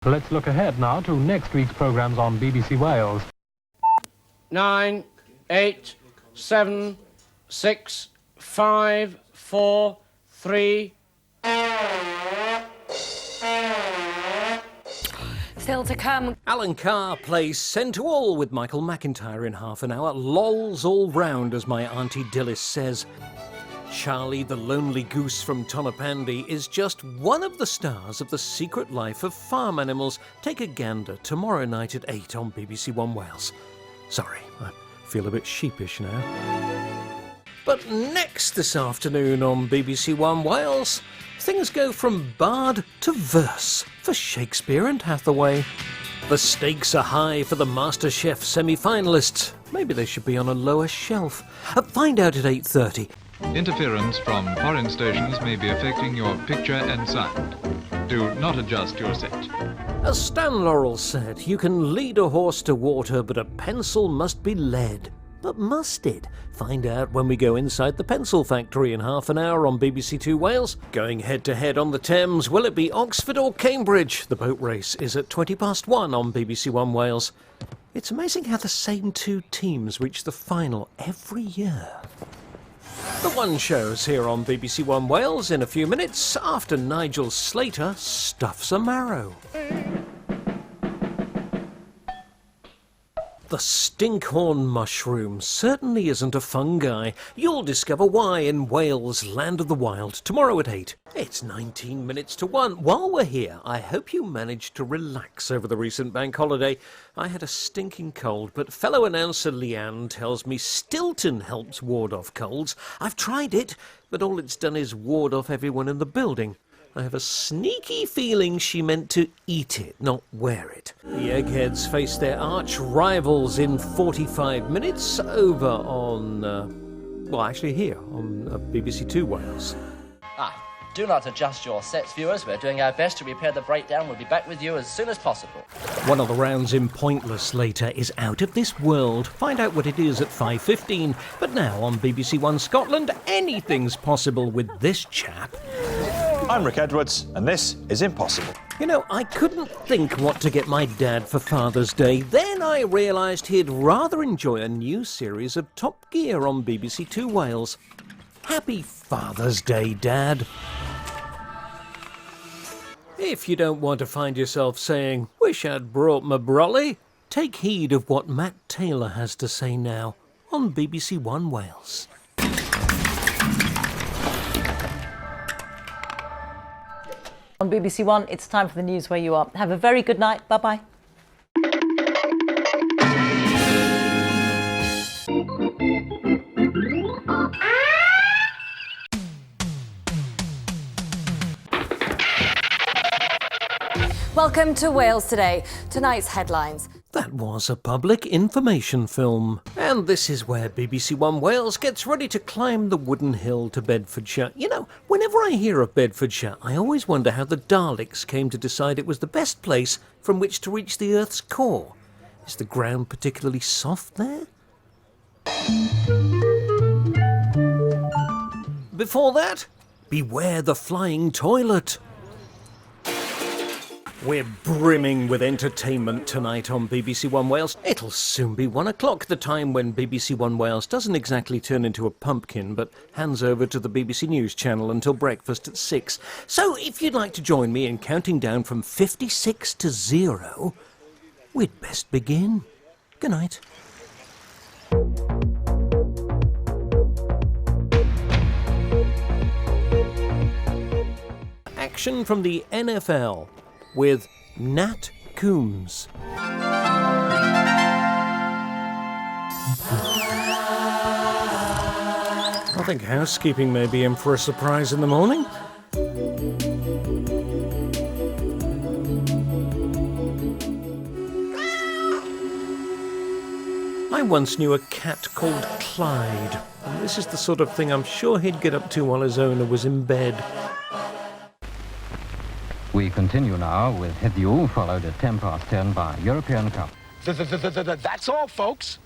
Let's look ahead now to next week's programmes on BBC Wales. 9, 8, 7, 6, 5, 4, 3... Still to come. Alan Carr plays Send to All with Michael McIntyre in half an hour. Lols all round, as my Auntie Dillis says. Charlie the Lonely Goose from Tonopandi is just one of the stars of The Secret Life of Farm Animals. Take a gander tomorrow night at 8 on BBC One Wales. Sorry, I feel a bit sheepish now. But next this afternoon on BBC One Wales, things go from bard to verse for Shakespeare and Hathaway. The stakes are high for the MasterChef semi-finalists. Maybe they should be on a lower shelf. Find out at 8:30. Interference from foreign stations may be affecting your picture and sound. Do not adjust your set. As Stan Laurel said, you can lead a horse to water, but a pencil must be led. But must it? Find out when we go inside the pencil factory in half an hour on BBC Two Wales. Going head-to-head on the Thames, will it be Oxford or Cambridge? The boat race is at 1:20 on BBC One Wales. It's amazing how the same two teams reach the final every year. The One Show's here on BBC One Wales in a few minutes after Nigel Slater stuffs a marrow. The stinkhorn mushroom certainly isn't a fungi. You'll discover why in Wales, Land of the Wild, tomorrow at 8. It's 19 minutes to 1. While we're here, I hope you managed to relax over the recent bank holiday. I had a stinking cold, but fellow announcer Leanne tells me Stilton helps ward off colds. I've tried it, but all it's done is ward off everyone in the building. I have a sneaky feeling she meant to eat it, not wear it. The Eggheads face their arch rivals in 45 minutes over on, here on BBC Two Wales. Do not adjust your sets, viewers. We're doing our best to repair the breakdown. We'll be back with you as soon as possible. One of the rounds in Pointless later is out of this world. Find out what it is at 5:15. But now on BBC One Scotland, anything's possible with this chap. I'm Rick Edwards, and this is Impossible. You know, I couldn't think what to get my dad for Father's Day. Then I realised he'd rather enjoy a new series of Top Gear on BBC Two Wales. Happy Father's Day, Dad. If you don't want to find yourself saying, "Wish I'd brought my brolly," take heed of what Matt Taylor has to say now on BBC One Wales. On BBC One, it's time for the news where you are. Have a very good night. Bye-bye. Welcome to Wales Today. Tonight's headlines. That was a public information film. And this is where BBC One Wales gets ready to climb the wooden hill to Bedfordshire. You know, whenever I hear of Bedfordshire, I always wonder how the Daleks came to decide it was the best place from which to reach the Earth's core. Is the ground particularly soft there? Before that, beware the flying toilet. We're brimming with entertainment tonight on BBC One Wales. It'll soon be 1 o'clock, the time when BBC One Wales doesn't exactly turn into a pumpkin, but hands over to the BBC News channel until breakfast at 6. So if you'd like to join me in counting down from 56 to 0, we'd best begin. Good night. Action from the NFL with Pat Coombs. I think housekeeping may be in for a surprise in the morning. I once knew a cat called Clyde, and this is the sort of thing I'm sure he'd get up to while his owner was in bed. We continue now with Head You, followed at 10 past 10 by European Cup. That's all, folks.